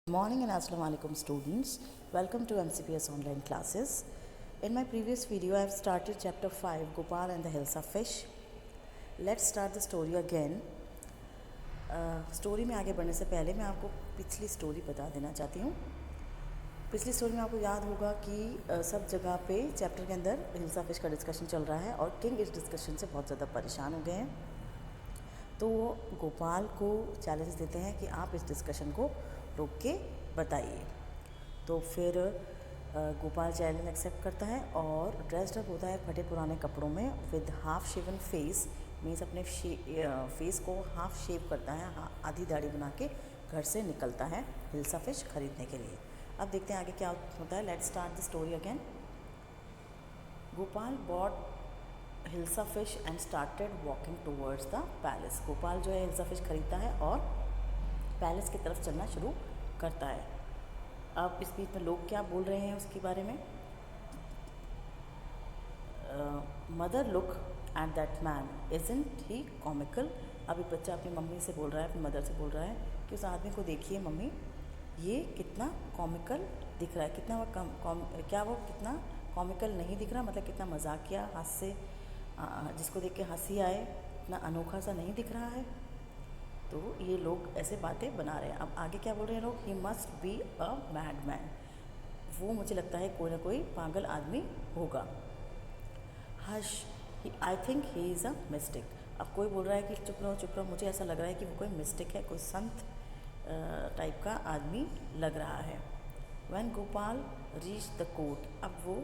Good morning and Assalamu alaikum students. Welcome to MCPS online classes. In my previous video I have started chapter 5 Gopal and the Hilsa fish. Let's start the story again. Story में आगे बढ़ने से पहले मैं आपको पिछली story बता देना चाहती हूँ। पिछली स्टोरी में आपको याद होगा कि सब जगह पे चैप्टर के अंदर हिल्सा फिश का डिस्कशन चल रहा है और किंग इस डिस्कशन से बहुत ज़्यादा परेशान हो गए हैं। तो वो गोपाल को चैलेंज देते हैं कि आप इस डिस्कशन को रोक के बताइए। तो फिर गोपाल चैलेंज एक्सेप्ट करता है और ड्रेस्ड अप होता है फटे पुराने कपड़ों में with half shaven face, means अपने फेस को हाफ शेव करता है, आधी दाढ़ी बना के घर से निकलता है हिल्सा फिश ख़रीदने के लिए। अब देखते हैं आगे क्या होता है। Let's start the story again. Gopal bought hilsa fish and started walking towards the palace. Gopal जो है हिल्सा फिश ख़रीदता है और पैलेस की तरफ चलना शुरू करता है। अब इस बीच में लोग क्या बोल रहे हैं उसके बारे में। Mother look at that man isn't he comical. अभी बच्चा अपनी मम्मी से बोल रहा है, अपनी मदर से बोल रहा है कि उस आदमी को देखिए मम्मी, ये कितना कॉमिकल दिख रहा है, कितना वो क्या वो कितना कॉमिकल नहीं दिख रहा, मतलब कितना मजाकिया, हास्य, जिसको देख के हंसी आए, इतना अनोखा सा नहीं दिख रहा है। तो ये लोग ऐसे बातें बना रहे हैं। अब आगे क्या बोल रहे हैं लोग, he must be a mad man. वो मुझे लगता है कोई ना कोई पागल आदमी होगा। Hush, I think he is a mistake. अब कोई बोल रहा है कि चुप रहो, मुझे ऐसा लग रहा है कि वो कोई मिस्टेक है, कोई संत टाइप का आदमी लग रहा है। When Gopal reach the court, अब वो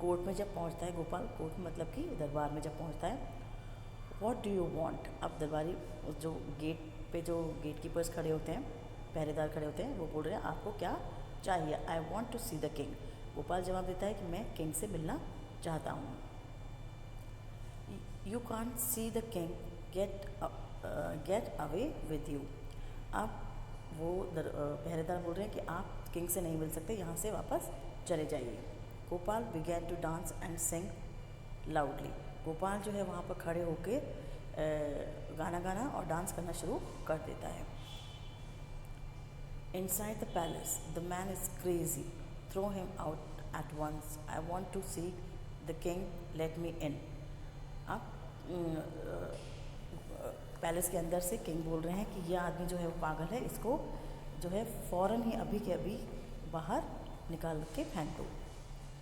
कोर्ट में जब पहुंचता है, गोपाल कोर्ट मतलब कि दरबार में जब पहुंचता है, व्हाट डू यू वांट। अब दरबारी जो गेट पे जो गेट कीपर्स खड़े होते हैं, पहरेदार खड़े होते हैं, वो बोल रहे हैं आपको क्या चाहिए। I want to see the king. Gopal जवाब देता है कि मैं किंग से मिलना चाहता हूँ। You can't see the king, get away with you. अब वो पहरेदार बोल रहे हैं कि आप किंग से नहीं मिल सकते, यहाँ से वापस चले जाइए। Gopal began to dance and sing loudly. Gopal जो है वहाँ पर खड़े होके गाना गाना और डांस करना शुरू कर देता है। Inside the palace the man is crazy, throw him out at once, I want to see the king, let me in. अब पैलेस के अंदर से किंग बोल रहे हैं कि यह आदमी जो है वो पागल है, इसको जो है फ़ौरन ही अभी के अभी बाहर निकाल के फेंक दो।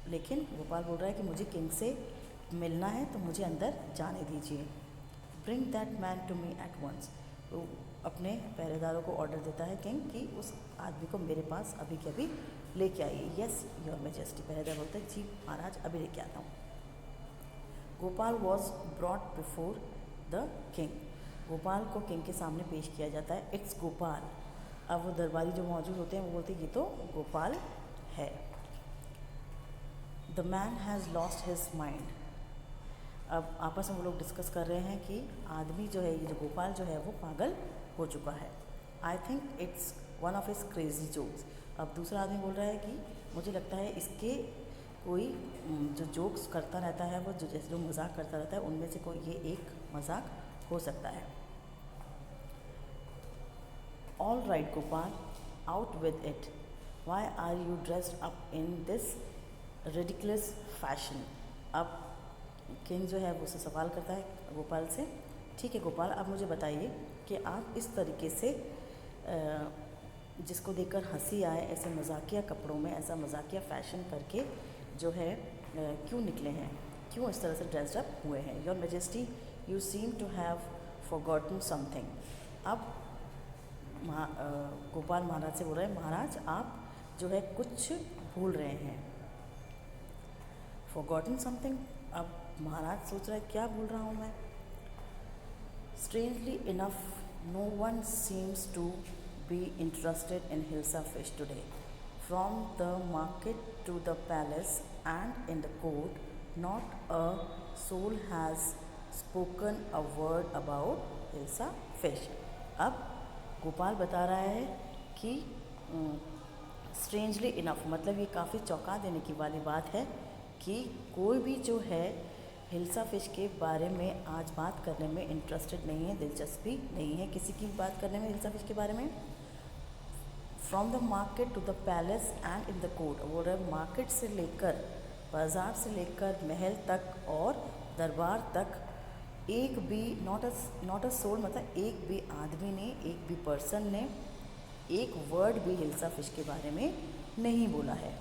लेकिन गोपाल बोल रहा है कि मुझे किंग से मिलना है तो मुझे अंदर जाने दीजिए। Bring that man to me at once. तो अपने पहरेदारों को ऑर्डर देता है किंग कि उस आदमी को मेरे पास अभी के अभी लेके आइए। Yes your majesty. पहरेदार बोलता है जी महाराज अभी लेके आता हूँ। Gopal was brought before the king. Gopal को किंग के सामने पेश किया जाता है। इट्स गोपाल। अब वो दरबारी जो मौजूद होते हैं वो बोलते हैं ये तो गोपाल है। The man has lost his mind. अब आपस में वो लोग डिस्कस कर रहे हैं कि आदमी जो है, ये जो गोपाल जो है वो पागल हो चुका है। I think it's one of his crazy jokes. अब दूसरा आदमी बोल रहा है कि मुझे लगता है इसके कोई जो जोक्स करता रहता है, वो जो मजाक करता रहता है, उनमें से कोई ये एक मजाक हो सकता है। All right Gopal, out with it. Why are you dressed up in this ridiculous fashion. अब किंग जो है वो उससे सवाल करता है गोपाल से, ठीक है गोपाल अब मुझे बताइए कि आप इस तरीके से जिसको देखकर हंसी आए, ऐसे मजाकिया कपड़ों में, ऐसा मजाकिया फ़ैशन करके जो है क्यों निकले हैं, क्यों इस तरह से ड्रेस्ड अप हुए हैं। Your majesty you seem to have forgotten something. अब गोपाल महाराज से बोल रहे हैं महाराज आप जो है कुछ भूल रहे हैं। Forgotten something. अब महाराज सोच रहा है क्या भूल रहा हूँ मैं। Strangely enough no one seems to be interested in hilsa fish today. From the market to the palace and in the court not a soul has spoken a word about hilsa fish. अब गोपाल बता रहा है कि स्ट्रेंजली इनफ मतलब ये काफ़ी चौंका देने की वाली बात है कि कोई भी जो है हिल्सा फिश के बारे में आज बात करने में इंटरेस्टेड नहीं है, दिलचस्पी नहीं है किसी की बात करने में हिल्सा फिश के बारे में। From the market to the palace and in the court. बोल रहा है मार्केट से लेकर, बाज़ार से लेकर महल तक और दरबार तक एक भी नॉट अ सोल, मतलब एक भी आदमी ने, एक भी पर्सन ने एक वर्ड भी हिल्सा फिश के बारे में नहीं बोला है।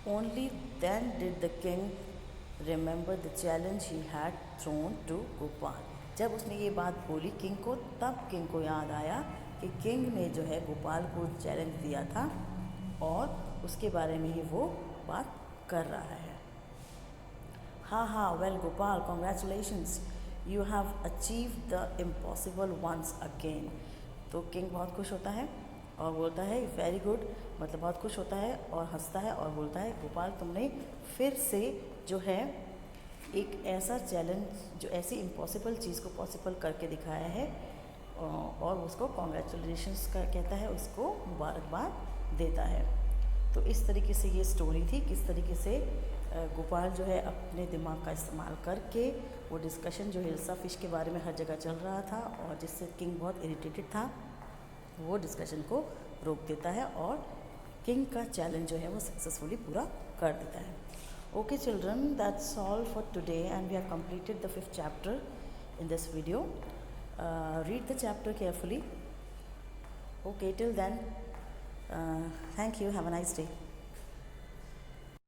Only then did the king remember the challenge he had thrown to Gopal. जब उसने ये बात बोली किंग को, तब किंग को याद आया कि किंग ने जो है गोपाल को चैलेंज दिया था और उसके बारे में ही वो बात कर रहा है। हाँ, well Gopal, congratulations, you have achieve the impossible once again. तो किंग बहुत खुश होता है और बोलता है वेरी गुड, मतलब बहुत खुश होता है और हंसता है और बोलता है गोपाल, तुमने फिर से जो है एक ऐसा चैलेंज, जो ऐसी इम्पॉसिबल चीज़ को पॉसिबल करके दिखाया है, और उसको कॉन्ग्रेचुलेशंस का कहता है, उसको मुबारकबाद देता है। तो इस तरीके से ये स्टोरी थी, किस तरीके से गोपाल जो है अपने दिमाग का इस्तेमाल करके वो डिस्कशन जो हिल्सा फिश के बारे में हर जगह चल रहा था और जिससे किंग बहुत इरिटेटेड था, वो डिस्कशन को रोक देता है और किंग का चैलेंज जो है वो सक्सेसफुली पूरा कर देता है। Okay children, that's all for today and we have completed the 5th chapter in this video. Read the chapter carefully. Okay, till then, thank you. Have a nice day.